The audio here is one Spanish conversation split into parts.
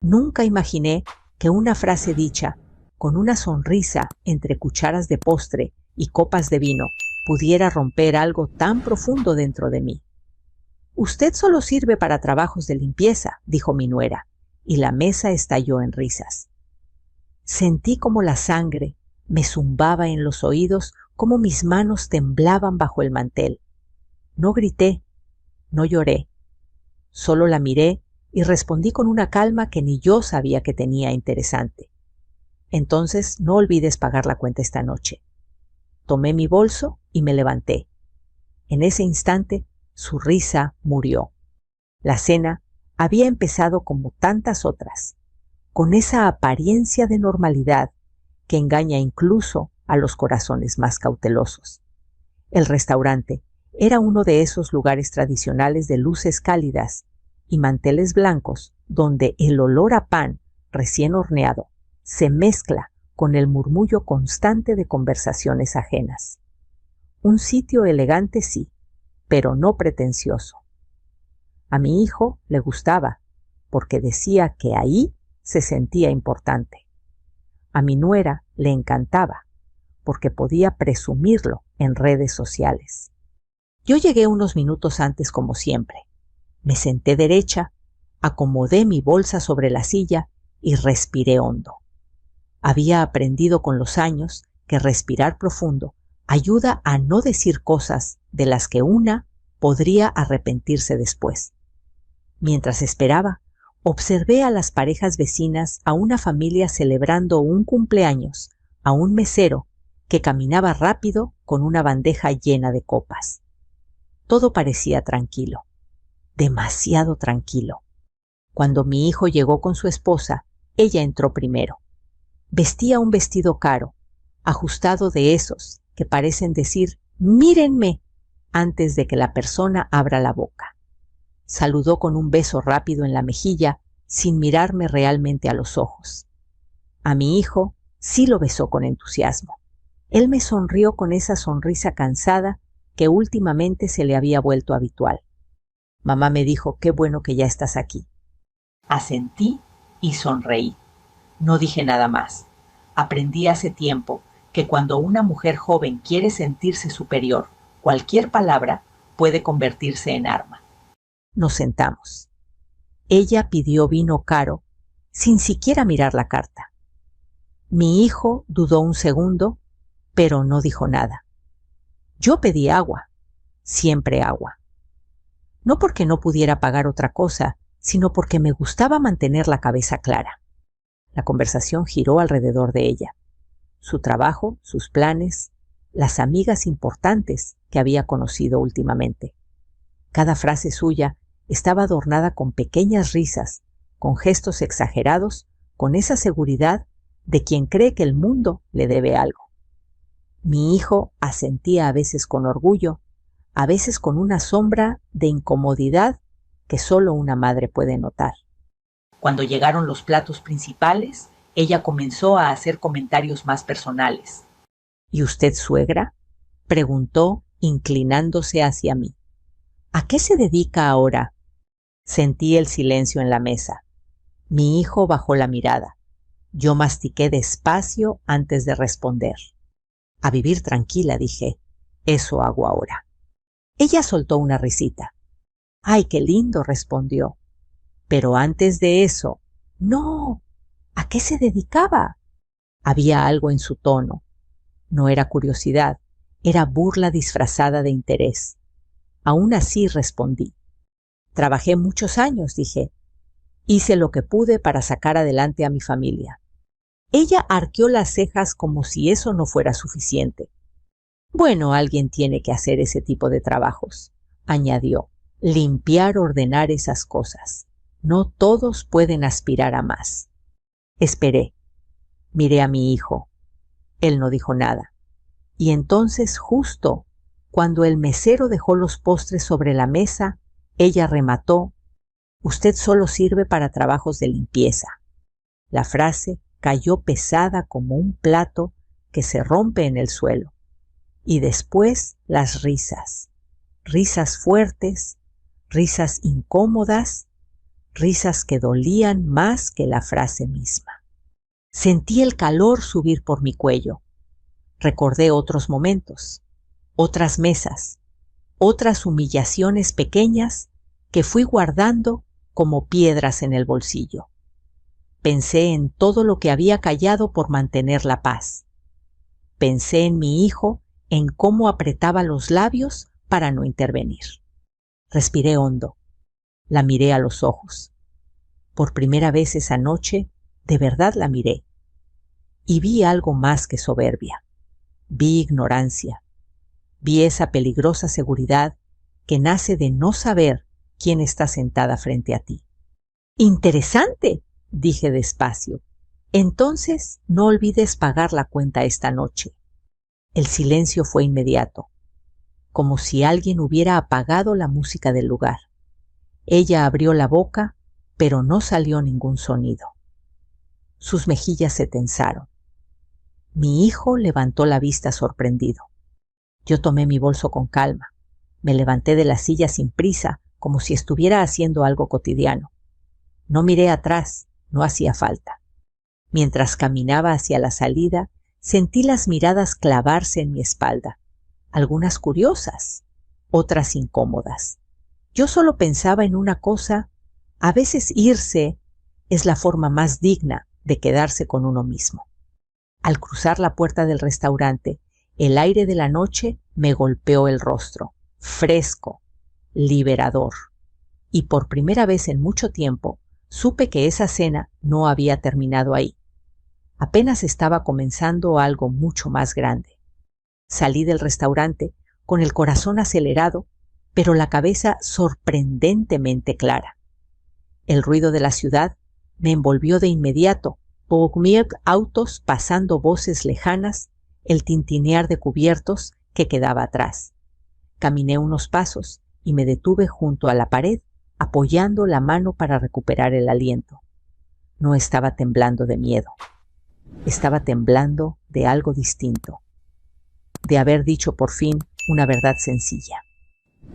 Nunca imaginé que una frase dicha con una sonrisa entre cucharas de postre y copas de vino pudiera romper algo tan profundo dentro de mí. «Usted solo sirve para trabajos de limpieza», dijo mi nuera, y la mesa estalló en risas. Sentí como la sangre me zumbaba en los oídos, como mis manos temblaban bajo el mantel. No grité, no lloré, solo la miré y respondí con una calma que ni yo sabía que tenía interesante. «Entonces no olvides pagar la cuenta esta noche». Tomé mi bolso y me levanté. En ese instante, su risa murió. La cena había empezado como tantas otras, con esa apariencia de normalidad que engaña incluso a los corazones más cautelosos. El restaurante era uno de esos lugares tradicionales de luces cálidas y manteles blancos donde el olor a pan recién horneado se mezcla con el murmullo constante de conversaciones ajenas. Un sitio elegante sí, pero no pretencioso. A mi hijo le gustaba, porque decía que ahí se sentía importante. A mi nuera le encantaba, porque podía presumirlo en redes sociales. Yo llegué unos minutos antes como siempre. Me senté derecha, acomodé mi bolsa sobre la silla y respiré hondo. Había aprendido con los años que respirar profundo ayuda a no decir cosas de las que una podría arrepentirse después. Mientras esperaba, observé a las parejas vecinas, a una familia celebrando un cumpleaños, a un mesero que caminaba rápido con una bandeja llena de copas. Todo parecía tranquilo, demasiado tranquilo. Cuando mi hijo llegó con su esposa, ella entró primero. Vestía un vestido caro, ajustado de esos que parecen decir «mírenme» antes de que la persona abra la boca. Saludó con un beso rápido en la mejilla, sin mirarme realmente a los ojos. A mi hijo sí lo besó con entusiasmo. Él me sonrió con esa sonrisa cansada que últimamente se le había vuelto habitual. Mamá me dijo «qué bueno que ya estás aquí». Asentí y sonreí. No dije nada más. Aprendí hace tiempo que cuando una mujer joven quiere sentirse superior, cualquier palabra puede convertirse en arma. Nos sentamos. Ella pidió vino caro sin siquiera mirar la carta. Mi hijo dudó un segundo, pero no dijo nada. Yo pedí agua, siempre agua. No porque no pudiera pagar otra cosa, sino porque me gustaba mantener la cabeza clara. La conversación giró alrededor de ella. Su trabajo, sus planes, las amigas importantes que había conocido últimamente. Cada frase suya estaba adornada con pequeñas risas, con gestos exagerados, con esa seguridad de quien cree que el mundo le debe algo. Mi hijo asentía a veces con orgullo, a veces con una sombra de incomodidad que solo una madre puede notar. Cuando llegaron los platos principales, ella comenzó a hacer comentarios más personales. «¿Y usted, suegra?», preguntó, inclinándose hacia mí. «¿A qué se dedica ahora?». Sentí el silencio en la mesa. Mi hijo bajó la mirada. Yo mastiqué despacio antes de responder. «A vivir tranquila», dije. «Eso hago ahora». Ella soltó una risita. «¡Ay, qué lindo!», respondió. Pero antes de eso, «No, ¿a qué se dedicaba?». Había algo en su tono. No era curiosidad, era burla disfrazada de interés. Aún así respondí. «Trabajé muchos años», dije. «Hice lo que pude para sacar adelante a mi familia». Ella arqueó las cejas como si eso no fuera suficiente. «Bueno, alguien tiene que hacer ese tipo de trabajos», añadió. «Limpiar, ordenar esas cosas. No todos pueden aspirar a más». Esperé. Miré a mi hijo. Él no dijo nada. Y entonces, justo cuando el mesero dejó los postres sobre la mesa, ella remató: «Usted solo sirve para trabajos de limpieza». La frase cayó pesada como un plato que se rompe en el suelo. Y después las risas. Risas fuertes, risas incómodas, risas que dolían más que la frase misma. Sentí el calor subir por mi cuello. Recordé otros momentos, otras mesas, otras humillaciones pequeñas que fui guardando como piedras en el bolsillo. Pensé en todo lo que había callado por mantener la paz. Pensé en mi hijo, en cómo apretaba los labios para no intervenir. Respiré hondo. La miré a los ojos. Por primera vez esa noche, de verdad la miré. Y vi algo más que soberbia. Vi ignorancia. Vi esa peligrosa seguridad que nace de no saber quién está sentada frente a ti. «Interesante», dije despacio. «Entonces no olvides pagar la cuenta esta noche». El silencio fue inmediato, como si alguien hubiera apagado la música del lugar. Ella abrió la boca, pero no salió ningún sonido. Sus mejillas se tensaron. Mi hijo levantó la vista sorprendido. Yo tomé mi bolso con calma. Me levanté de la silla sin prisa, como si estuviera haciendo algo cotidiano. No miré atrás, no hacía falta. Mientras caminaba hacia la salida, sentí las miradas clavarse en mi espalda, algunas curiosas, otras incómodas. Yo solo pensaba en una cosa: a veces irse es la forma más digna de quedarse con uno mismo. Al cruzar la puerta del restaurante, el aire de la noche me golpeó el rostro, fresco, liberador. Y por primera vez en mucho tiempo, supe que esa cena no había terminado ahí. Apenas estaba comenzando algo mucho más grande. Salí del restaurante con el corazón acelerado, pero la cabeza sorprendentemente clara. El ruido de la ciudad me envolvió de inmediato, autos pasando, voces lejanas, el tintinear de cubiertos que quedaba atrás. Caminé unos pasos y me detuve junto a la pared, apoyando la mano para recuperar el aliento. No estaba temblando de miedo. Estaba temblando de algo distinto, de haber dicho por fin una verdad sencilla.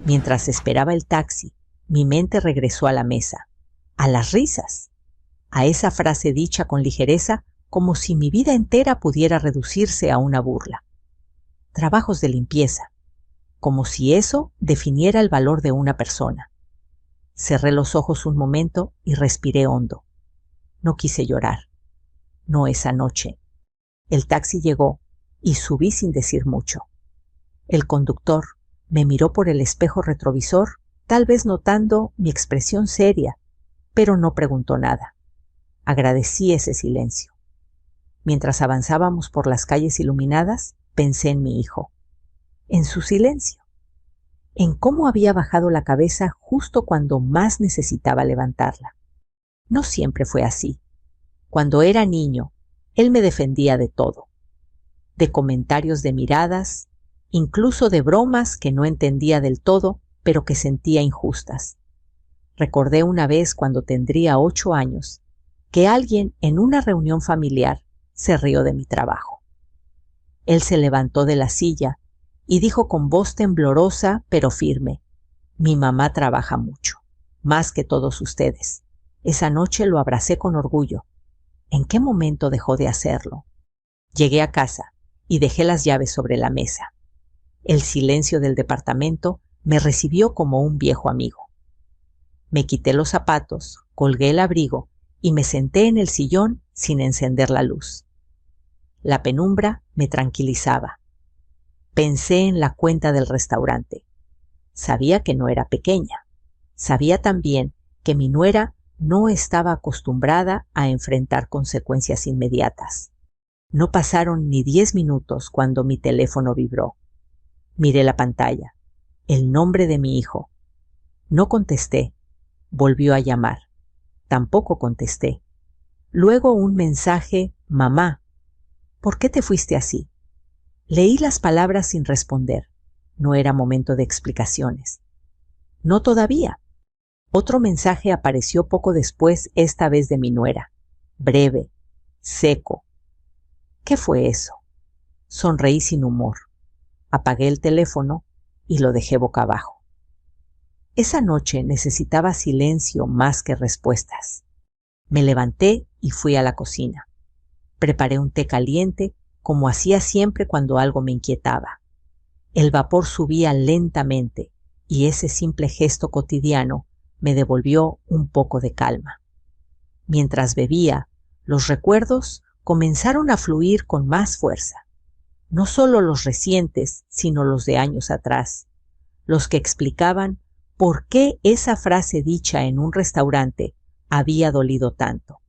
Mientras esperaba el taxi, mi mente regresó a la mesa, a las risas, a esa frase dicha con ligereza, como si mi vida entera pudiera reducirse a una burla. Trabajos de limpieza, como si eso definiera el valor de una persona. Cerré los ojos un momento y respiré hondo. No quise llorar. No esa noche. El taxi llegó y subí sin decir mucho. El conductor me miró por el espejo retrovisor, tal vez notando mi expresión seria, pero no preguntó nada. Agradecí ese silencio. Mientras avanzábamos por las calles iluminadas, pensé en mi hijo, en su silencio, en cómo había bajado la cabeza justo cuando más necesitaba levantarla. No siempre fue así. Cuando era niño, él me defendía de todo, de comentarios, de miradas, incluso de bromas que no entendía del todo, pero que sentía injustas. Recordé una vez, cuando tendría 8 años, que alguien en una reunión familiar se rió de mi trabajo. Él se levantó de la silla y dijo con voz temblorosa pero firme: «Mi mamá trabaja mucho, más que todos ustedes». Esa noche lo abracé con orgullo. ¿En qué momento dejó de hacerlo? Llegué a casa y dejé las llaves sobre la mesa. El silencio del departamento me recibió como un viejo amigo. Me quité los zapatos, colgué el abrigo y me senté en el sillón sin encender la luz. La penumbra me tranquilizaba. Pensé en la cuenta del restaurante. Sabía que no era pequeña. Sabía también que mi nuera no estaba acostumbrada a enfrentar consecuencias inmediatas. No pasaron ni 10 minutos cuando mi teléfono vibró. Miré la pantalla. El nombre de mi hijo. No contesté. Volvió a llamar. Tampoco contesté. Luego un mensaje: «Mamá, ¿por qué te fuiste así?». Leí las palabras sin responder. No era momento de explicaciones. No todavía. Otro mensaje apareció poco después, esta vez de mi nuera. Breve, seco. ¿Qué fue eso? Sonreí sin humor. Apagué el teléfono y lo dejé boca abajo. Esa noche necesitaba silencio más que respuestas. Me levanté y fui a la cocina. Preparé un té caliente, como hacía siempre cuando algo me inquietaba. El vapor subía lentamente y ese simple gesto cotidiano me devolvió un poco de calma. Mientras bebía, los recuerdos comenzaron a fluir con más fuerza. No solo los recientes, sino los de años atrás, los que explicaban por qué esa frase dicha en un restaurante había dolido tanto.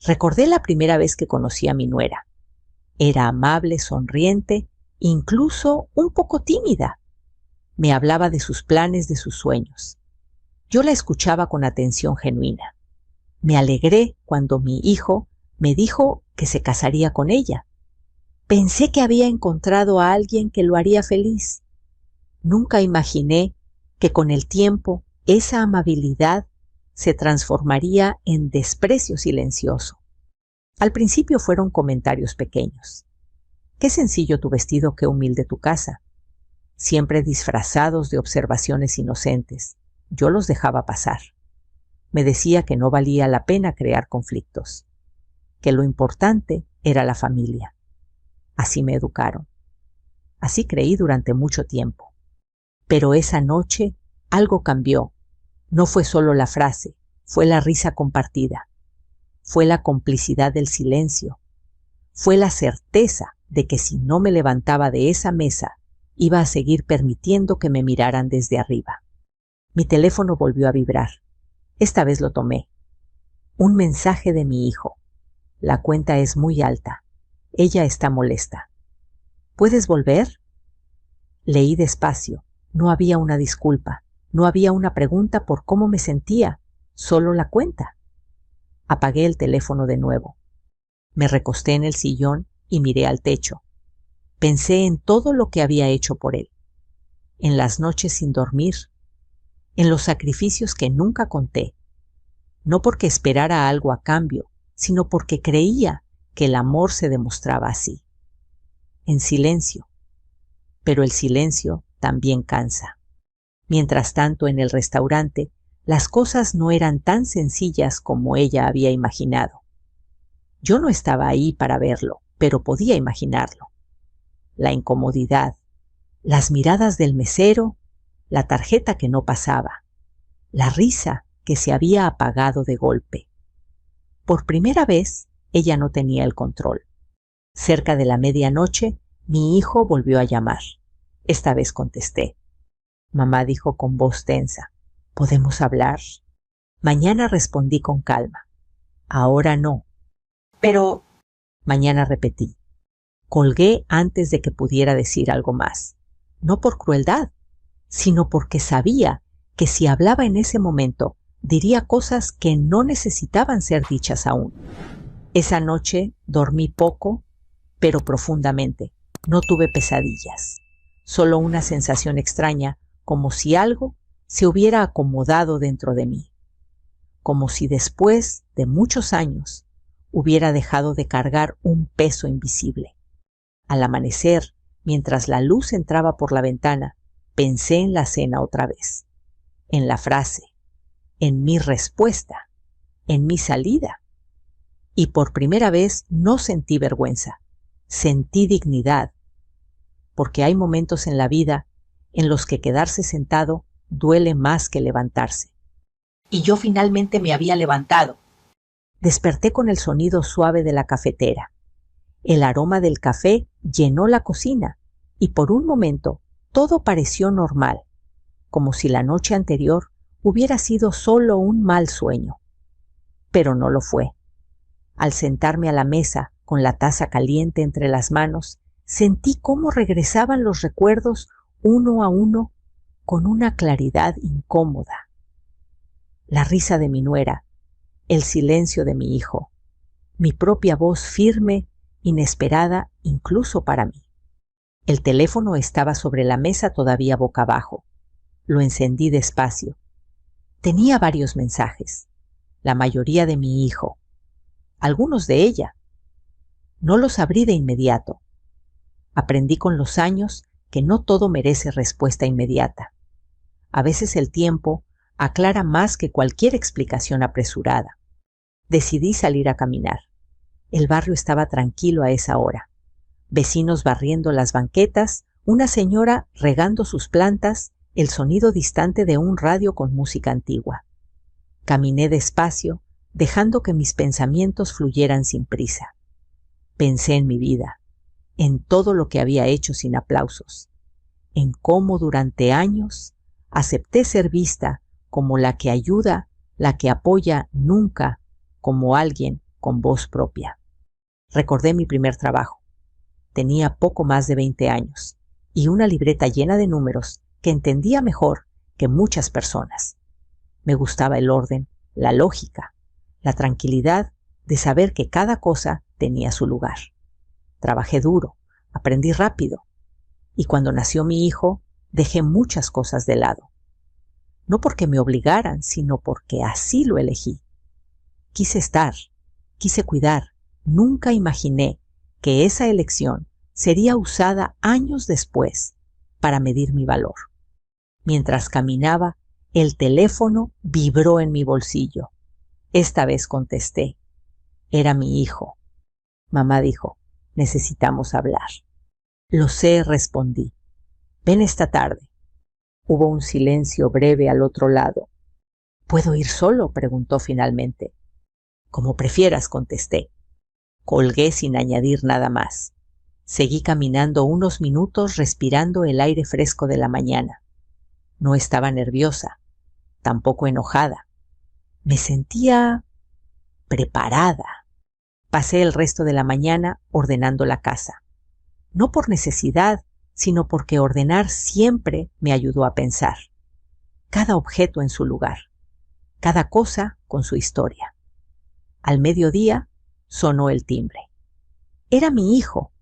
Recordé la primera vez que conocí a mi nuera. Era amable, sonriente, incluso un poco tímida. Me hablaba de sus planes, de sus sueños. Yo la escuchaba con atención genuina. Me alegré cuando mi hijo me dijo que se casaría con ella. Pensé que había encontrado a alguien que lo haría feliz. Nunca imaginé que con el tiempo esa amabilidad se transformaría en desprecio silencioso. Al principio fueron comentarios pequeños. Qué sencillo tu vestido, qué humilde tu casa. Siempre disfrazados de observaciones inocentes. Yo los dejaba pasar. Me decía que no valía la pena crear conflictos, que lo importante era la familia. Así me educaron. Así creí durante mucho tiempo. Pero esa noche algo cambió. No fue solo la frase, fue la risa compartida. Fue la complicidad del silencio. Fue la certeza de que si no me levantaba de esa mesa, iba a seguir permitiendo que me miraran desde arriba. Mi teléfono volvió a vibrar. Esta vez lo tomé. Un mensaje de mi hijo. La cuenta es muy alta. Ella está molesta. ¿Puedes volver? Leí despacio. No había una disculpa. No había una pregunta por cómo me sentía. Solo la cuenta. Apagué el teléfono de nuevo. Me recosté en el sillón y miré al techo. Pensé en todo lo que había hecho por él. En las noches sin dormir. En los sacrificios que nunca conté. No porque esperara algo a cambio, sino porque creía que el amor se demostraba así. En silencio. Pero el silencio también cansa. Mientras tanto, en el restaurante, las cosas no eran tan sencillas como ella había imaginado. Yo no estaba ahí para verlo, pero podía imaginarlo. La incomodidad, las miradas del mesero, la tarjeta que no pasaba, la risa que se había apagado de golpe. Por primera vez, ella no tenía el control. Cerca de la medianoche, mi hijo volvió a llamar. Esta vez contesté. Mamá dijo con voz tensa, ¿podemos hablar? Mañana respondí con calma. Ahora no. Pero... Mañana repetí. Colgué antes de que pudiera decir algo más. No por crueldad, sino porque sabía que si hablaba en ese momento, diría cosas que no necesitaban ser dichas aún. Esa noche dormí poco, pero profundamente. No tuve pesadillas. Solo una sensación extraña, como si algo se hubiera acomodado dentro de mí. Como si después de muchos años hubiera dejado de cargar un peso invisible. Al amanecer, mientras la luz entraba por la ventana, pensé en la cena otra vez, en la frase, en mi respuesta, en mi salida. Y por primera vez no sentí vergüenza, sentí dignidad, porque hay momentos en la vida en los que quedarse sentado duele más que levantarse. Y yo finalmente me había levantado. Desperté con el sonido suave de la cafetera. El aroma del café llenó la cocina y por un momento todo pareció normal, como si la noche anterior hubiera sido solo un mal sueño. Pero no lo fue. Al sentarme a la mesa con la taza caliente entre las manos, sentí cómo regresaban los recuerdos uno a uno con una claridad incómoda. La risa de mi nuera, el silencio de mi hijo, mi propia voz firme, inesperada incluso para mí. El teléfono estaba sobre la mesa todavía boca abajo. Lo encendí despacio. Tenía varios mensajes, la mayoría de mi hijo, algunos de ella. No los abrí de inmediato. Aprendí con los años que no todo merece respuesta inmediata. A veces el tiempo aclara más que cualquier explicación apresurada. Decidí salir a caminar. El barrio estaba tranquilo a esa hora. Vecinos barriendo las banquetas, una señora regando sus plantas, el sonido distante de un radio con música antigua. Caminé despacio, dejando que mis pensamientos fluyeran sin prisa. Pensé en mi vida, en todo lo que había hecho sin aplausos, en cómo durante años acepté ser vista como la que ayuda, la que apoya, nunca como alguien con voz propia. Recordé mi primer trabajo. Tenía poco más de 20 años y una libreta llena de números que entendía mejor que muchas personas. Me gustaba el orden, la lógica, la tranquilidad de saber que cada cosa tenía su lugar. Trabajé duro, aprendí rápido, y cuando nació mi hijo, dejé muchas cosas de lado. No porque me obligaran, sino porque así lo elegí. Quise estar, quise cuidar. Nunca imaginé que esa elección sería usada años después para medir mi valor. Mientras caminaba, el teléfono vibró en mi bolsillo. Esta vez contesté. Era mi hijo. Mamá dijo, necesitamos hablar. Lo sé, respondí. Ven esta tarde. Hubo un silencio breve al otro lado. ¿Puedo ir solo?, preguntó finalmente. Como prefieras, contesté. Colgué sin añadir nada más. Seguí caminando unos minutos respirando el aire fresco de la mañana. No estaba nerviosa, tampoco enojada. Me sentía preparada. Pasé el resto de la mañana ordenando la casa. No por necesidad, sino porque ordenar siempre me ayudó a pensar. Cada objeto en su lugar, cada cosa con su historia. Al mediodía sonó el timbre. Era mi hijo.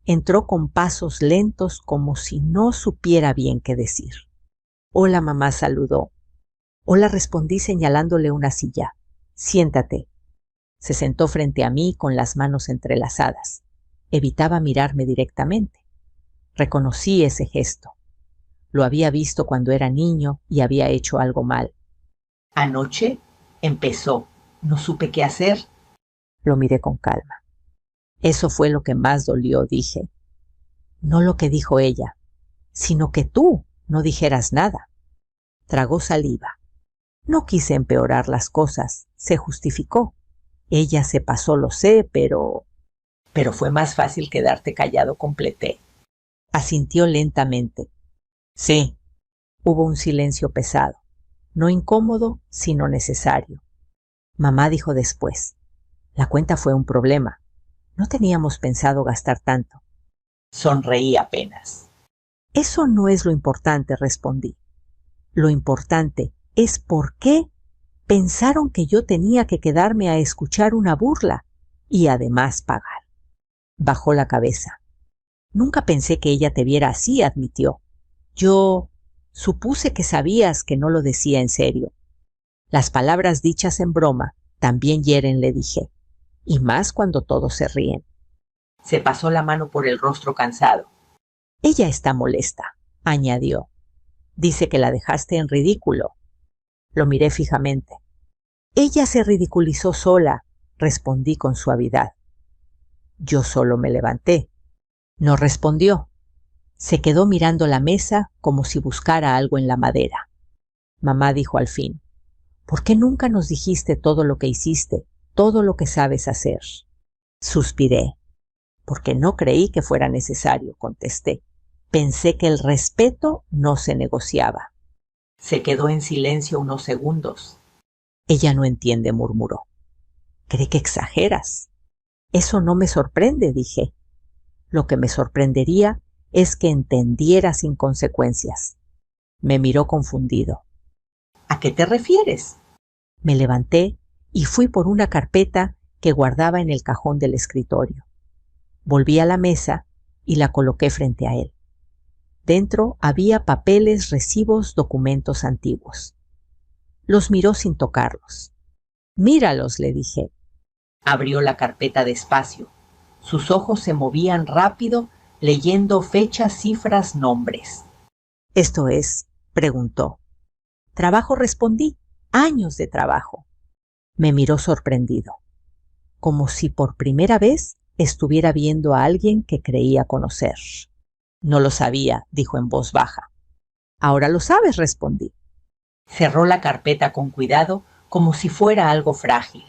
Entró con pasos lentos como si no supiera bien qué decir. Hola, mamá, saludó. Hola, respondí señalándole una silla. Siéntate. Se sentó frente a mí con las manos entrelazadas. Evitaba mirarme directamente. Reconocí ese gesto. Lo había visto cuando era niño y había hecho algo mal. Anoche empezó. No supe qué hacer. Lo miré con calma. Eso fue lo que más dolió, dije. No lo que dijo ella, sino que tú no dijeras nada. Tragó saliva. No quise empeorar las cosas, se justificó. Ella se pasó, lo sé, pero fue más fácil quedarte callado, completé. Asintió lentamente. Sí. Hubo un silencio pesado, no incómodo, sino necesario. Mamá dijo después. La cuenta fue un problema. No teníamos pensado gastar tanto. Sonreí apenas. Eso no es lo importante, respondí. Lo importante es por qué pensaron que yo tenía que quedarme a escuchar una burla y además pagar. Bajó la cabeza. Nunca pensé que ella te viera así, admitió. Yo supuse que sabías que no lo decía en serio. Las palabras dichas en broma también hieren, le dije, y más cuando todos se ríen. Se pasó la mano por el rostro cansado. Ella está molesta, añadió. Dice que la dejaste en ridículo. Lo miré fijamente. Ella se ridiculizó sola, respondí con suavidad. Yo solo me levanté. No respondió. Se quedó mirando la mesa como si buscara algo en la madera. Mamá dijo al fin, ¿por qué nunca nos dijiste todo lo que hiciste, todo lo que sabes hacer? Suspiré. Porque no creí que fuera necesario, contesté. Pensé que el respeto no se negociaba. Se quedó en silencio unos segundos. Ella no entiende, murmuró. ¿Cree que exageras? Eso no me sorprende, dije. Lo que me sorprendería es que entendiera sin consecuencias. Me miró confundido. ¿A qué te refieres? Me levanté y fui por una carpeta que guardaba en el cajón del escritorio. Volví a la mesa y la coloqué frente a él. Dentro había papeles, recibos, documentos antiguos. Los miró sin tocarlos. Míralos, le dije. Abrió la carpeta despacio. Sus ojos se movían rápido, leyendo fechas, cifras, nombres. Esto es preguntó. Trabajo, respondí. Años de trabajo. Me miró sorprendido, como si por primera vez estuviera viendo a alguien que creía conocer. No lo sabía, dijo en voz baja. Ahora lo sabes, respondí. Cerró la carpeta con cuidado, como si fuera algo frágil.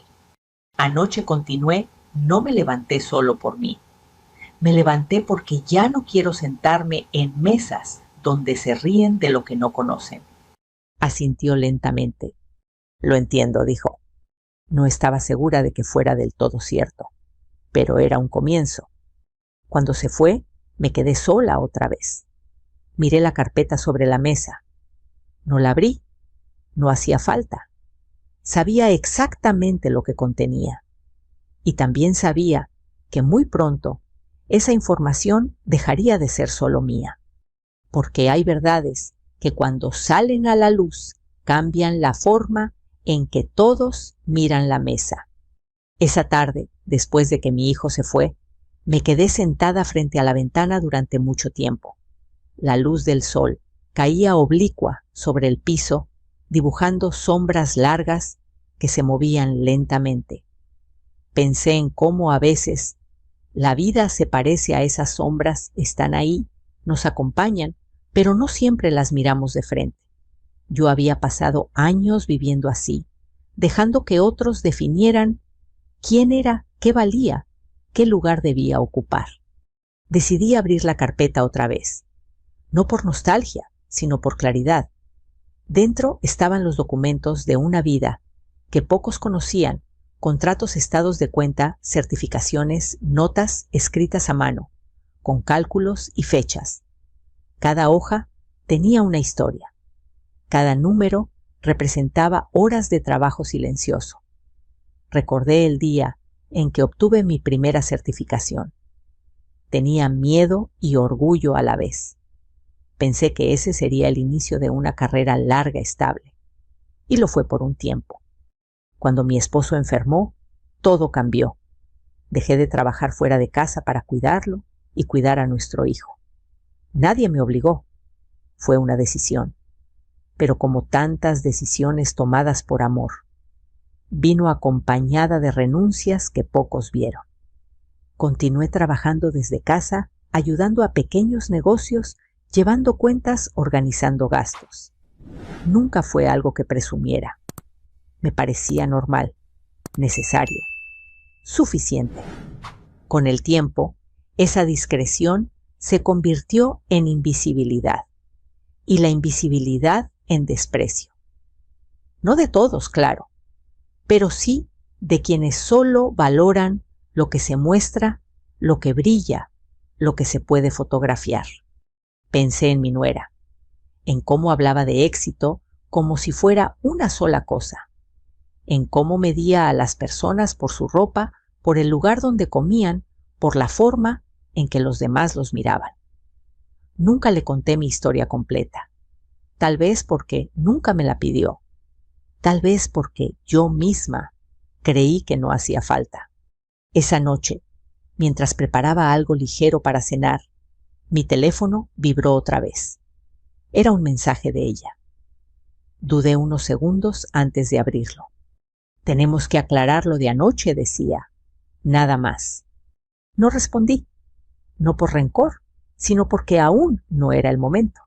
Anoche, continué, no me levanté solo por mí. Me levanté porque ya no quiero sentarme en mesas donde se ríen de lo que no conocen. Asintió lentamente. Lo entiendo, dijo. No estaba segura de que fuera del todo cierto, pero era un comienzo. Cuando se fue, me quedé sola otra vez. Miré la carpeta sobre la mesa. No la abrí. No hacía falta. Sabía exactamente lo que contenía. Y también sabía que muy pronto esa información dejaría de ser solo mía. Porque hay verdades que cuando salen a la luz cambian la forma en que todos miran la mesa. Esa tarde, después de que mi hijo se fue, me quedé sentada frente a la ventana durante mucho tiempo. La luz del sol caía oblicua sobre el piso, dibujando sombras largas que se movían lentamente. Pensé en cómo a veces la vida se parece a esas sombras, están ahí, nos acompañan, pero no siempre las miramos de frente. Yo había pasado años viviendo así, dejando que otros definieran quién era, qué valía, qué lugar debía ocupar. Decidí abrir la carpeta otra vez, no por nostalgia, sino por claridad. Dentro estaban los documentos de una vida que pocos conocían, contratos, estados de cuenta, certificaciones, notas escritas a mano, con cálculos y fechas. Cada hoja tenía una historia. Cada número representaba horas de trabajo silencioso. Recordé el día en que obtuve mi primera certificación. Tenía miedo y orgullo a la vez. Pensé que ese sería el inicio de una carrera larga, estable. Y lo fue por un tiempo. Cuando mi esposo enfermó, todo cambió. Dejé de trabajar fuera de casa para cuidarlo y cuidar a nuestro hijo. Nadie me obligó. Fue una decisión. Pero como tantas decisiones tomadas por amor, vino acompañada de renuncias que pocos vieron. Continué trabajando desde casa, ayudando a pequeños negocios, llevando cuentas, organizando gastos. Nunca fue algo que presumiera. Me parecía normal, necesario, suficiente. Con el tiempo, esa discreción se convirtió en invisibilidad, y la invisibilidad en desprecio. No de todos, claro, pero sí de quienes solo valoran lo que se muestra, lo que brilla, lo que se puede fotografiar. Pensé en mi nuera, en cómo hablaba de éxito como si fuera una sola cosa, en cómo medía a las personas por su ropa, por el lugar donde comían, por la forma en que los demás los miraban. Nunca le conté mi historia completa, tal vez porque nunca me la pidió, tal vez porque yo misma creí que no hacía falta. Esa noche, mientras preparaba algo ligero para cenar, mi teléfono vibró otra vez. Era un mensaje de ella. Dudé unos segundos antes de abrirlo. Tenemos que aclarar lo de anoche, decía. Nada más. No respondí, no por rencor, sino porque aún no era el momento.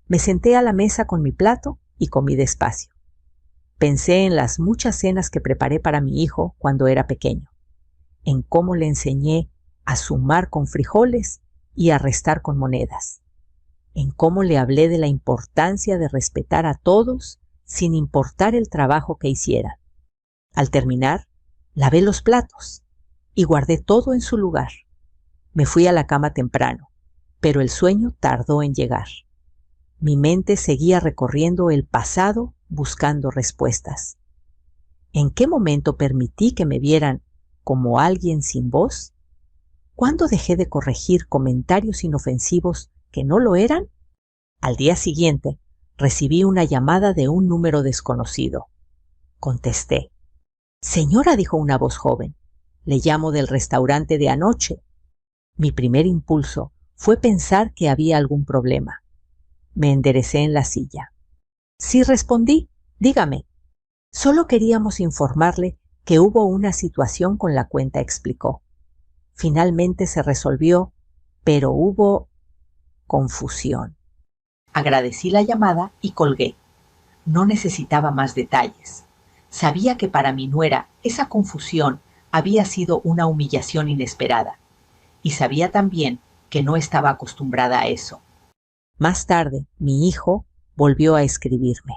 Me senté a la mesa con mi plato y comí despacio. Pensé en las muchas cenas que preparé para mi hijo cuando era pequeño, en cómo le enseñé a sumar con frijoles y a restar con monedas, en cómo le hablé de la importancia de respetar a todos sin importar el trabajo que hicieran. Al terminar, lavé los platos y guardé todo en su lugar. Me fui a la cama temprano, pero el sueño tardó en llegar. Mi mente seguía recorriendo el pasado buscando respuestas. ¿En qué momento permití que me vieran como alguien sin voz? ¿Cuándo dejé de corregir comentarios inofensivos que no lo eran? Al día siguiente, recibí una llamada de un número desconocido. Contesté. Señora, dijo una voz joven, le llamo del restaurante de anoche. Mi primer impulso fue pensar que había algún problema. Me enderecé en la silla. Sí, respondí. Dígame. Solo queríamos informarle que hubo una situación con la cuenta, explicó. Finalmente se resolvió, pero hubo confusión. Agradecí la llamada y colgué. No necesitaba más detalles. Sabía que para mi nuera esa confusión había sido una humillación inesperada, y sabía también que no estaba acostumbrada a eso. Más tarde, mi hijo volvió a escribirme.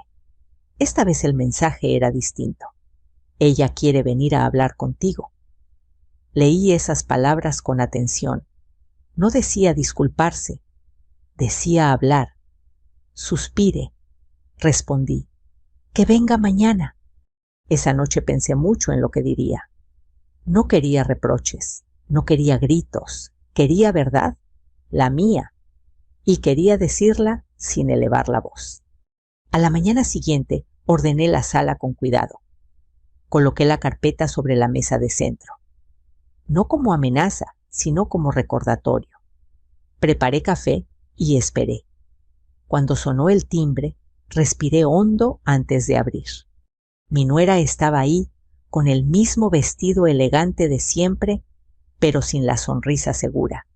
Esta vez el mensaje era distinto. Ella quiere venir a hablar contigo. Leí esas palabras con atención. No decía disculparse, decía hablar. Suspiré. Respondí. Que venga mañana. Esa noche pensé mucho en lo que diría. No quería reproches, no quería gritos, quería verdad, la mía, y quería decirla sin elevar la voz. A la mañana siguiente ordené la sala con cuidado. Coloqué la carpeta sobre la mesa de centro. No como amenaza, sino como recordatorio. Preparé café y esperé. Cuando sonó el timbre, respiré hondo antes de abrir. Mi nuera estaba ahí, con el mismo vestido elegante de siempre, pero sin la sonrisa segura.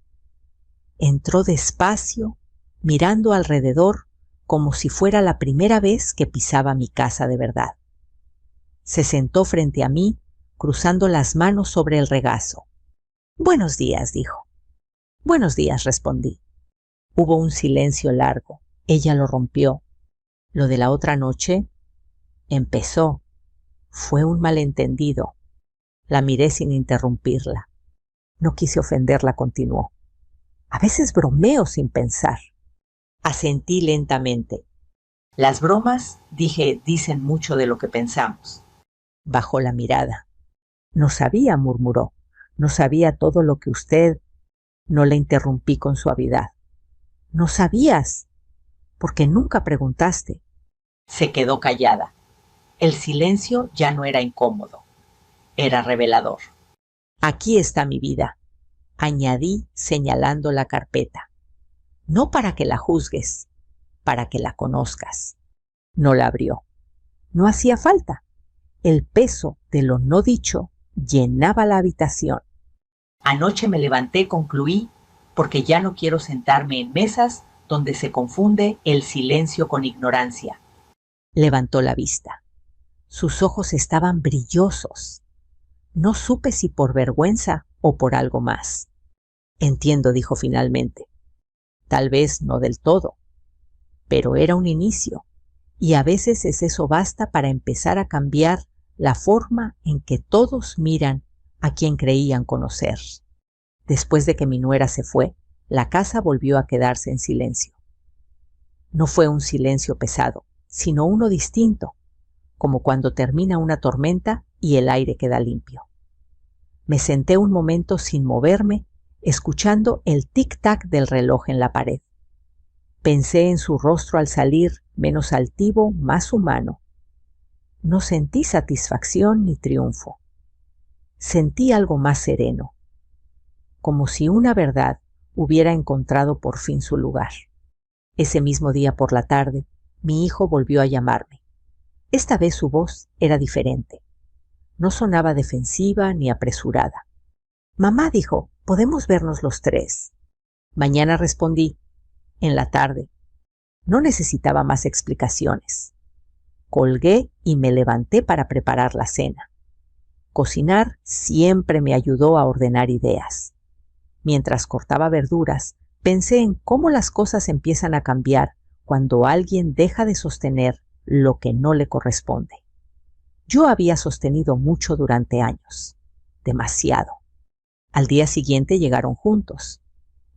Entró despacio, mirando alrededor como si fuera la primera vez que pisaba mi casa de verdad. Se sentó frente a mí, cruzando las manos sobre el regazo. «Buenos días», dijo. «Buenos días», respondí. Hubo un silencio largo. Ella lo rompió. Lo de la otra noche empezó. Fue un malentendido. La miré sin interrumpirla. No quise ofenderla, continuó. A veces bromeo sin pensar. Asentí lentamente. Las bromas, dije, dicen mucho de lo que pensamos. Bajó la mirada. No sabía, murmuró. No sabía todo lo que usted... No la interrumpí con suavidad. No sabías, porque nunca preguntaste. Se quedó callada. El silencio ya no era incómodo. Era revelador. Aquí está mi vida, añadí señalando la carpeta. No para que la juzgues, para que la conozcas. No la abrió. No hacía falta. El peso de lo no dicho llenaba la habitación. Anoche me levanté y concluí, porque ya no quiero sentarme en mesas donde se confunde el silencio con ignorancia. Levantó la vista. Sus ojos estaban brillosos. No supe si por vergüenza o por algo más. Entiendo, dijo finalmente. Tal vez no del todo, pero era un inicio, y a veces eso basta para empezar a cambiar la forma en que todos miran a quien creían conocer. Después de que mi nuera se fue, la casa volvió a quedarse en silencio. No fue un silencio pesado, sino uno distinto, como cuando termina una tormenta y el aire queda limpio. Me senté un momento sin moverme, escuchando el tic-tac del reloj en la pared. Pensé en su rostro al salir, menos altivo, más humano. No sentí satisfacción ni triunfo. Sentí algo más sereno, como si una verdad hubiera encontrado por fin su lugar. Ese mismo día por la tarde, mi hijo volvió a llamarme. Esta vez su voz era diferente. No sonaba defensiva ni apresurada. «Mamá», dijo, «podemos vernos los tres». Mañana, respondí. En la tarde. No necesitaba más explicaciones. Colgué y me levanté para preparar la cena. Cocinar siempre me ayudó a ordenar ideas. Mientras cortaba verduras, pensé en cómo las cosas empiezan a cambiar cuando alguien deja de sostener lo que no le corresponde. Yo había sostenido mucho durante años, demasiado. Al día siguiente llegaron juntos.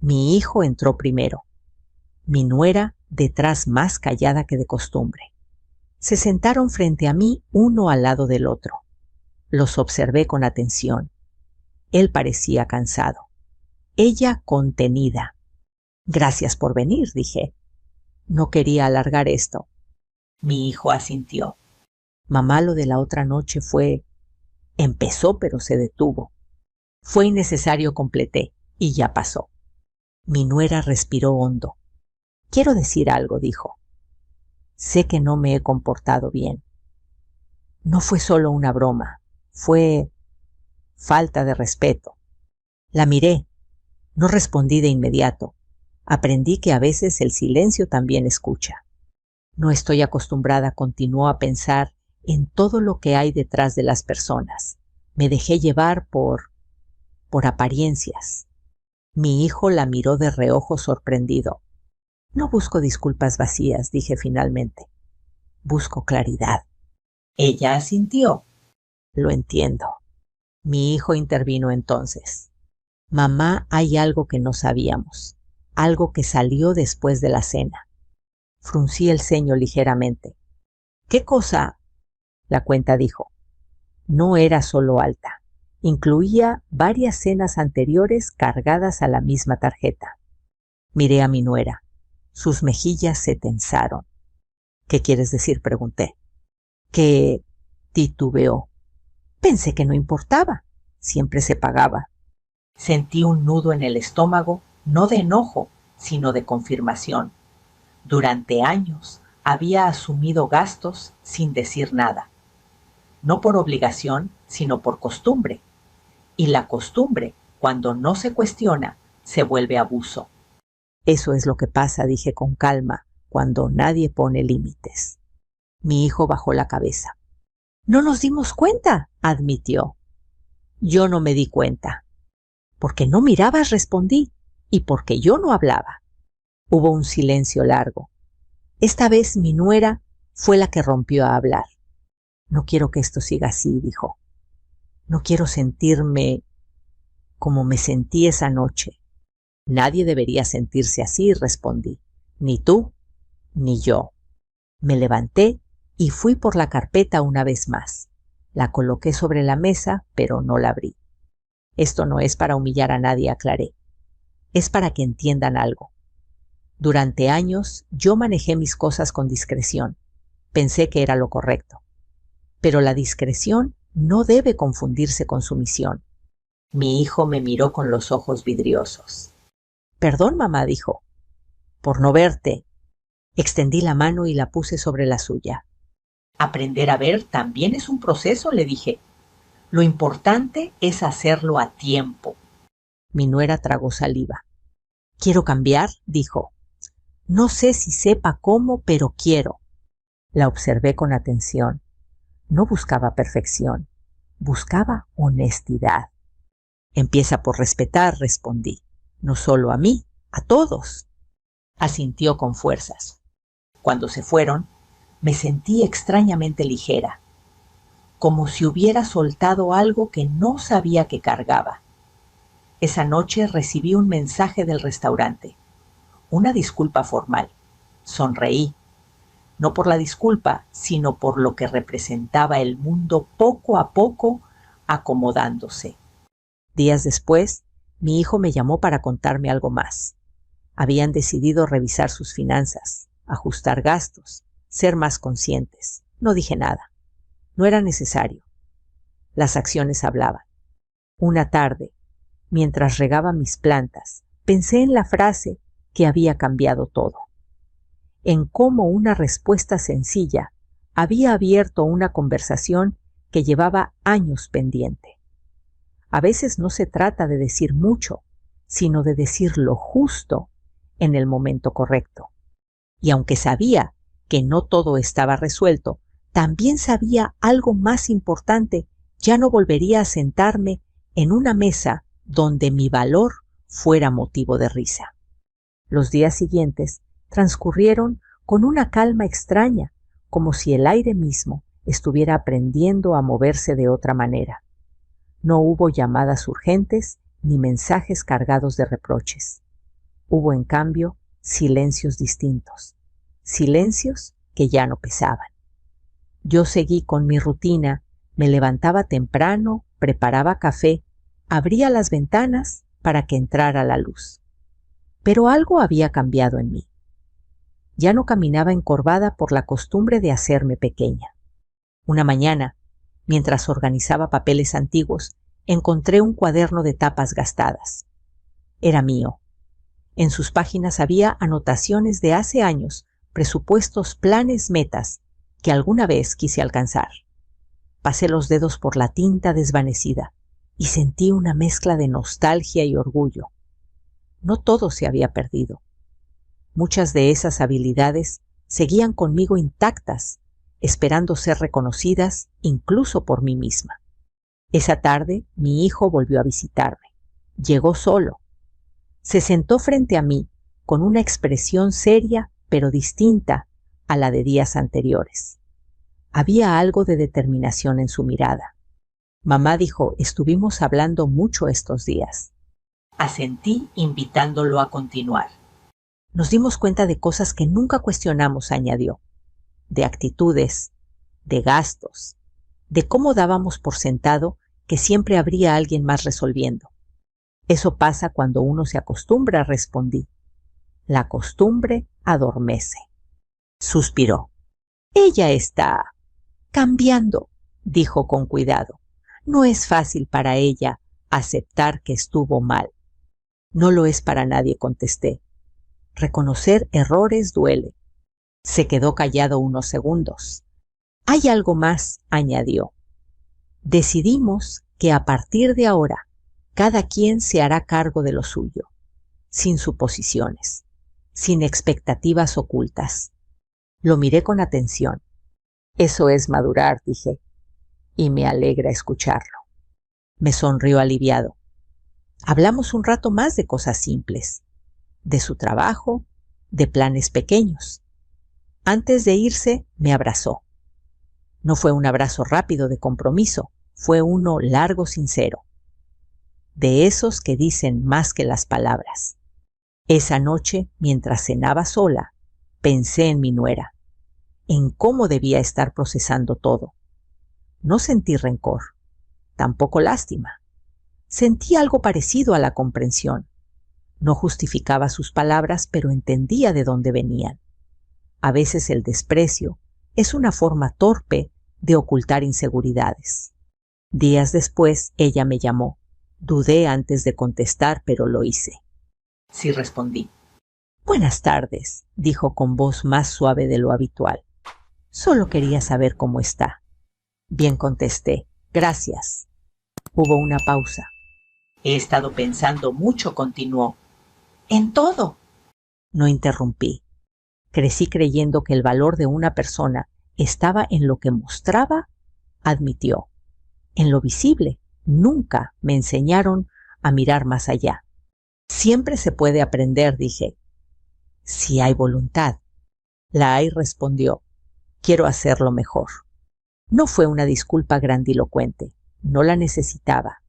Mi hijo entró primero. Mi nuera detrás, más callada que de costumbre. Se sentaron frente a mí, uno al lado del otro. Los observé con atención. Él parecía cansado. Ella contenida. «Gracias por venir», dije. No quería alargar esto. Mi hijo asintió. «Mamá, lo de la otra noche fue...». Empezó, pero se detuvo. «Fue innecesario», completé, y ya pasó. Mi nuera respiró hondo. Quiero decir algo, dijo. Sé que no me he comportado bien. No fue solo una broma, fue falta de respeto. La miré, no respondí de inmediato. Aprendí que a veces el silencio también escucha. No estoy acostumbrada, continuó, a pensar en todo lo que hay detrás de las personas. Me dejé llevar por apariencias. Mi hijo la miró de reojo sorprendido. No busco disculpas vacías, dije finalmente. Busco claridad. Ella asintió. Lo entiendo. Mi hijo intervino entonces. Mamá, hay algo que no sabíamos, algo que salió después de la cena. Fruncí el ceño ligeramente. ¿Qué cosa? La cuenta dijo. No era solo alta. Incluía varias cenas anteriores cargadas a la misma tarjeta. Miré a mi nuera. Sus mejillas se tensaron. ¿Qué quieres decir?, pregunté. Que titubeó. Pensé que no importaba. Siempre se pagaba. Sentí un nudo en el estómago, no de enojo, sino de confirmación. Durante años había asumido gastos sin decir nada. No por obligación, sino por costumbre. Y la costumbre, cuando no se cuestiona, se vuelve abuso. Eso es lo que pasa, dije con calma, cuando nadie pone límites. Mi hijo bajó la cabeza. No nos dimos cuenta, admitió. Yo no me di cuenta. Porque no mirabas, respondí, y porque yo no hablaba. Hubo un silencio largo. Esta vez mi nuera fue la que rompió a hablar. No quiero que esto siga así, dijo. No quiero sentirme como me sentí esa noche. Nadie debería sentirse así, respondí. Ni tú, ni yo. Me levanté y fui por la carpeta una vez más. La coloqué sobre la mesa, pero no la abrí. Esto no es para humillar a nadie, aclaré. Es para que entiendan algo. Durante años yo manejé mis cosas con discreción. Pensé que era lo correcto. Pero la discreción no debe confundirse con sumisión. Mi hijo me miró con los ojos vidriosos. Perdón, mamá, dijo. Por no verte. Extendí la mano y la puse sobre la suya. Aprender a ver también es un proceso, le dije. Lo importante es hacerlo a tiempo. Mi nuera tragó saliva. Quiero cambiar, dijo. No sé si sepa cómo, pero quiero. La observé con atención. No buscaba perfección. Buscaba honestidad. Empieza por respetar, respondí. No solo a mí, a todos. Asintió con fuerzas. Cuando se fueron, me sentí extrañamente ligera, como si hubiera soltado algo que no sabía que cargaba. Esa noche recibí un mensaje del restaurante, una disculpa formal. Sonreí, no por la disculpa, sino por lo que representaba el mundo poco a poco acomodándose. Días después, mi hijo me llamó para contarme algo más. Habían decidido revisar sus finanzas, ajustar gastos, ser más conscientes. No dije nada. No era necesario. Las acciones hablaban. Una tarde, mientras regaba mis plantas, pensé en la frase que había cambiado todo. En cómo una respuesta sencilla había abierto una conversación que llevaba años pendiente. A veces no se trata de decir mucho, sino de decir lo justo en el momento correcto. Y aunque sabía que no todo estaba resuelto, también sabía algo más importante. Ya no volvería a sentarme en una mesa donde mi valor fuera motivo de risa. Los días siguientes transcurrieron con una calma extraña, como si el aire mismo estuviera aprendiendo a moverse de otra manera. No hubo llamadas urgentes ni mensajes cargados de reproches. Hubo, en cambio, silencios distintos, silencios que ya no pesaban. Yo seguí con mi rutina, me levantaba temprano, preparaba café, abría las ventanas para que entrara la luz. Pero algo había cambiado en mí. Ya no caminaba encorvada por la costumbre de hacerme pequeña. Una mañana, mientras organizaba papeles antiguos, encontré un cuaderno de tapas gastadas. Era mío. En sus páginas había anotaciones de hace años, presupuestos, planes, metas que alguna vez quise alcanzar. Pasé los dedos por la tinta desvanecida y sentí una mezcla de nostalgia y orgullo. No todo se había perdido. Muchas de esas habilidades seguían conmigo intactas, esperando ser reconocidas incluso por mí misma. Esa tarde mi hijo volvió a visitarme. Llegó solo. Se sentó frente a mí con una expresión seria pero distinta a la de días anteriores. Había algo de determinación en su mirada. Mamá dijo, estuvimos hablando mucho estos días. Asentí, invitándolo a continuar. Nos dimos cuenta de cosas que nunca cuestionamos, añadió. De actitudes, de gastos, de cómo dábamos por sentado que siempre habría alguien más resolviendo. Eso pasa cuando uno se acostumbra, respondí. La costumbre adormece. Suspiró. Ella está cambiando, dijo con cuidado. No es fácil para ella aceptar que estuvo mal. No lo es para nadie, contesté. Reconocer errores duele. Se quedó callado unos segundos. Hay algo más, añadió. Decidimos que a partir de ahora cada quien se hará cargo de lo suyo, sin suposiciones, sin expectativas ocultas. Lo miré con atención. Eso es madurar, dije, y me alegra escucharlo. Me sonrió aliviado. Hablamos un rato más de cosas simples, de su trabajo, de planes pequeños. Antes de irse, me abrazó. No fue un abrazo rápido de compromiso, fue uno largo, sincero. De esos que dicen más que las palabras. Esa noche, mientras cenaba sola, pensé en mi nuera, en cómo debía estar procesando todo. No sentí rencor, tampoco lástima. Sentí algo parecido a la comprensión. No justificaba sus palabras, pero entendía de dónde venían. A veces el desprecio es una forma torpe de ocultar inseguridades. Días después, ella me llamó. Dudé antes de contestar, pero lo hice. Sí, respondí. Buenas tardes, dijo con voz más suave de lo habitual. Solo quería saber cómo está. Bien, contesté. Gracias. Hubo una pausa. He estado pensando mucho, continuó. En todo. No interrumpí. Crecí creyendo que el valor de una persona estaba en lo que mostraba, admitió. En lo visible. Nunca me enseñaron a mirar más allá. Siempre se puede aprender, dije. Si hay voluntad. La hay, respondió. Quiero hacerlo mejor. No fue una disculpa grandilocuente. No la necesitaba.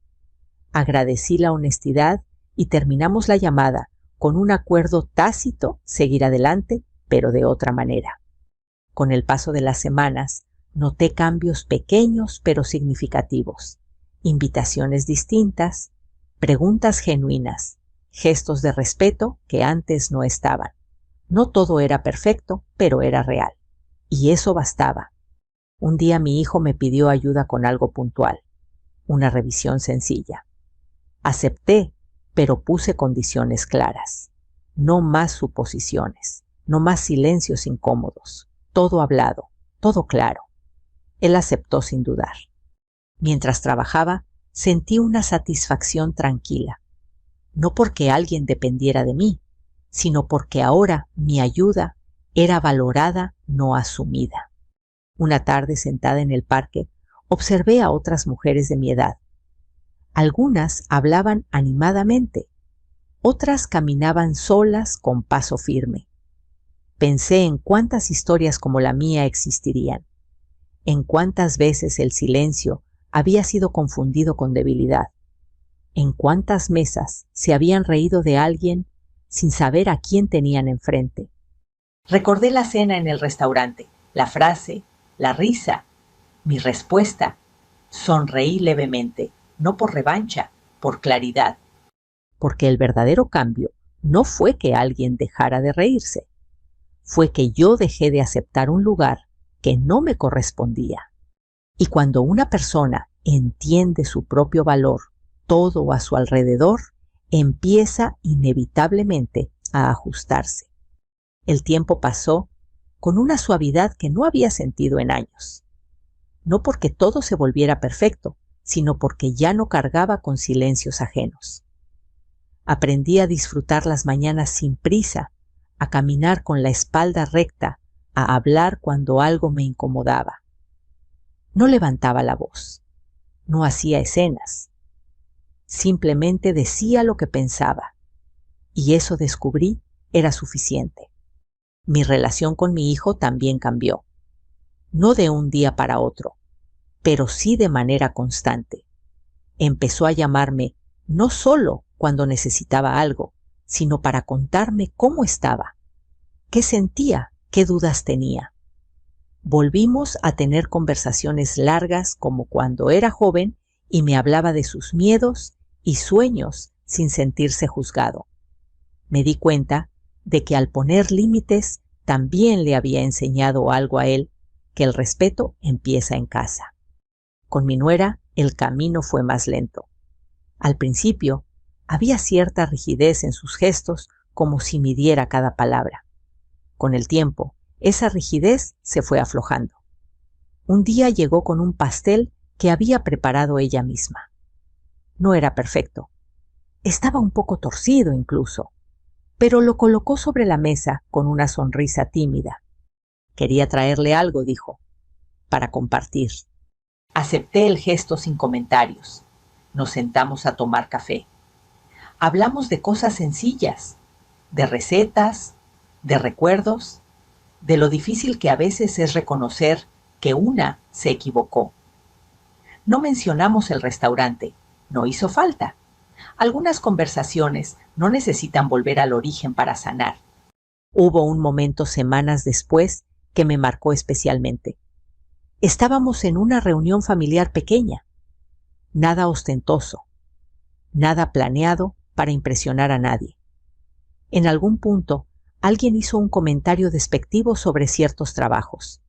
Agradecí la honestidad y terminamos la llamada con un acuerdo tácito, seguir adelante, pero de otra manera. Con el paso de las semanas, noté cambios pequeños pero significativos. Invitaciones distintas, preguntas genuinas, gestos de respeto que antes no estaban. No todo era perfecto, pero era real. Y eso bastaba. Un día mi hijo me pidió ayuda con algo puntual, una revisión sencilla. Acepté, pero puse condiciones claras. No más suposiciones, no más silencios incómodos, todo hablado, todo claro. Él aceptó sin dudar. Mientras trabajaba, sentí una satisfacción tranquila. No porque alguien dependiera de mí, sino porque ahora mi ayuda era valorada, no asumida. Una tarde, sentada en el parque, observé a otras mujeres de mi edad. Algunas hablaban animadamente, otras caminaban solas con paso firme. Pensé en cuántas historias como la mía existirían, en cuántas veces el silencio había sido confundido con debilidad, en cuántas mesas se habían reído de alguien sin saber a quién tenían enfrente. Recordé la cena en el restaurante, la frase, la risa, mi respuesta. Sonreí levemente, no por revancha, por claridad. Porque el verdadero cambio no fue que alguien dejara de reírse, fue que yo dejé de aceptar un lugar que no me correspondía. Y cuando una persona entiende su propio valor, todo a su alrededor empieza inevitablemente a ajustarse. El tiempo pasó con una suavidad que no había sentido en años. No porque todo se volviera perfecto, sino porque ya no cargaba con silencios ajenos. Aprendí a disfrutar las mañanas sin prisa, a caminar con la espalda recta, a hablar cuando algo me incomodaba. No levantaba la voz, no hacía escenas. Simplemente decía lo que pensaba, y eso descubrí era suficiente. Mi relación con mi hijo también cambió. No de un día para otro, pero sí de manera constante. Empezó a llamarme no solo cuando necesitaba algo, sino para contarme cómo estaba, qué sentía, qué dudas tenía. Volvimos a tener conversaciones largas como cuando era joven y me hablaba de sus miedos y sueños sin sentirse juzgado. Me di cuenta de que al poner límites también le había enseñado algo a él, que el respeto empieza en casa. Con mi nuera el camino fue más lento. Al principio había cierta rigidez en sus gestos, como si midiera cada palabra. Con el tiempo, esa rigidez se fue aflojando. Un día llegó con un pastel que había preparado ella misma. No era perfecto. Estaba un poco torcido incluso, pero lo colocó sobre la mesa con una sonrisa tímida. Quería traerle algo, dijo, para compartir. Acepté el gesto sin comentarios. Nos sentamos a tomar café. Hablamos de cosas sencillas, de recetas, de recuerdos, de lo difícil que a veces es reconocer que una se equivocó. No mencionamos el restaurante, no hizo falta. Algunas conversaciones no necesitan volver al origen para sanar. Hubo un momento semanas después que me marcó especialmente. Estábamos en una reunión familiar pequeña. Nada ostentoso, nada planeado para impresionar a nadie. En algún punto, alguien hizo un comentario despectivo sobre ciertos trabajos.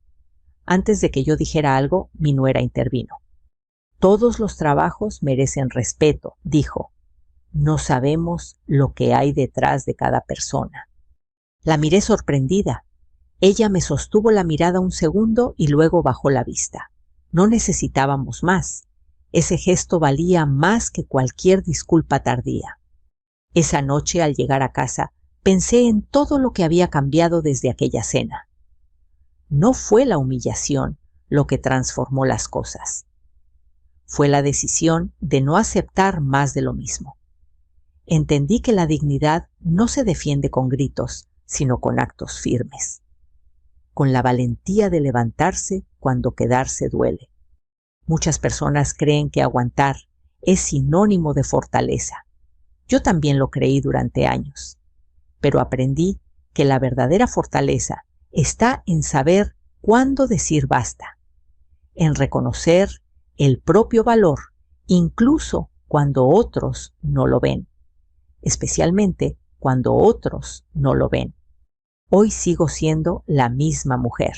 Antes de que yo dijera algo, mi nuera intervino. Todos los trabajos merecen respeto, dijo. No sabemos lo que hay detrás de cada persona. La miré sorprendida. Ella me sostuvo la mirada un segundo y luego bajó la vista. No necesitábamos más. Ese gesto valía más que cualquier disculpa tardía. Esa noche, al llegar a casa, pensé en todo lo que había cambiado desde aquella cena. No fue la humillación lo que transformó las cosas. Fue la decisión de no aceptar más de lo mismo. Entendí que la dignidad no se defiende con gritos, sino con actos firmes. Con la valentía de levantarse cuando quedarse duele. Muchas personas creen que aguantar es sinónimo de fortaleza. Yo también lo creí durante años, pero aprendí que la verdadera fortaleza está en saber cuándo decir basta, en reconocer el propio valor, incluso cuando otros no lo ven, especialmente cuando otros no lo ven. Hoy sigo siendo la misma mujer,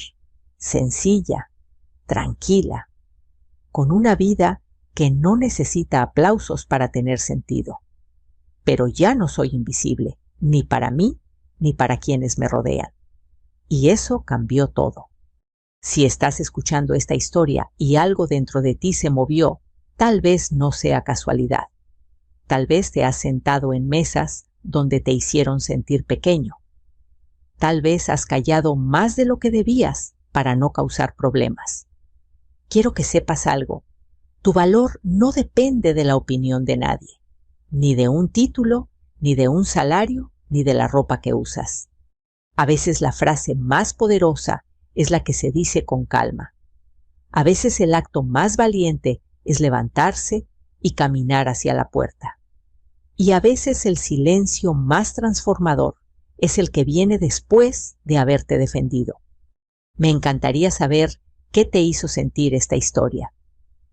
sencilla, tranquila, con una vida que no necesita aplausos para tener sentido. Pero ya no soy invisible, ni para mí, ni para quienes me rodean. Y eso cambió todo. Si estás escuchando esta historia y algo dentro de ti se movió, tal vez no sea casualidad. Tal vez te has sentado en mesas donde te hicieron sentir pequeño. Tal vez has callado más de lo que debías para no causar problemas. Quiero que sepas algo. Tu valor no depende de la opinión de nadie, ni de un título, ni de un salario, ni de la ropa que usas. A veces la frase más poderosa es la que se dice con calma. A veces el acto más valiente es levantarse y caminar hacia la puerta. Y a veces el silencio más transformador es el que viene después de haberte defendido. Me encantaría saber qué te hizo sentir esta historia.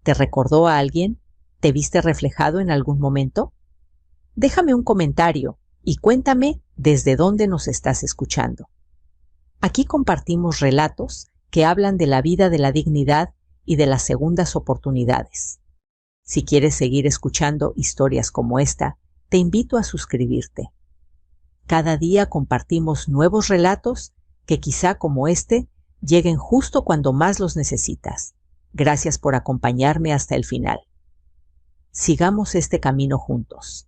¿Te recordó a alguien? ¿Te viste reflejado en algún momento? Déjame un comentario y cuéntame desde dónde nos estás escuchando. Aquí compartimos relatos que hablan de la vida de la dignidad y de las segundas oportunidades. Si quieres seguir escuchando historias como esta, te invito a suscribirte. Cada día compartimos nuevos relatos que quizá como este lleguen justo cuando más los necesitas. Gracias por acompañarme hasta el final. Sigamos este camino juntos.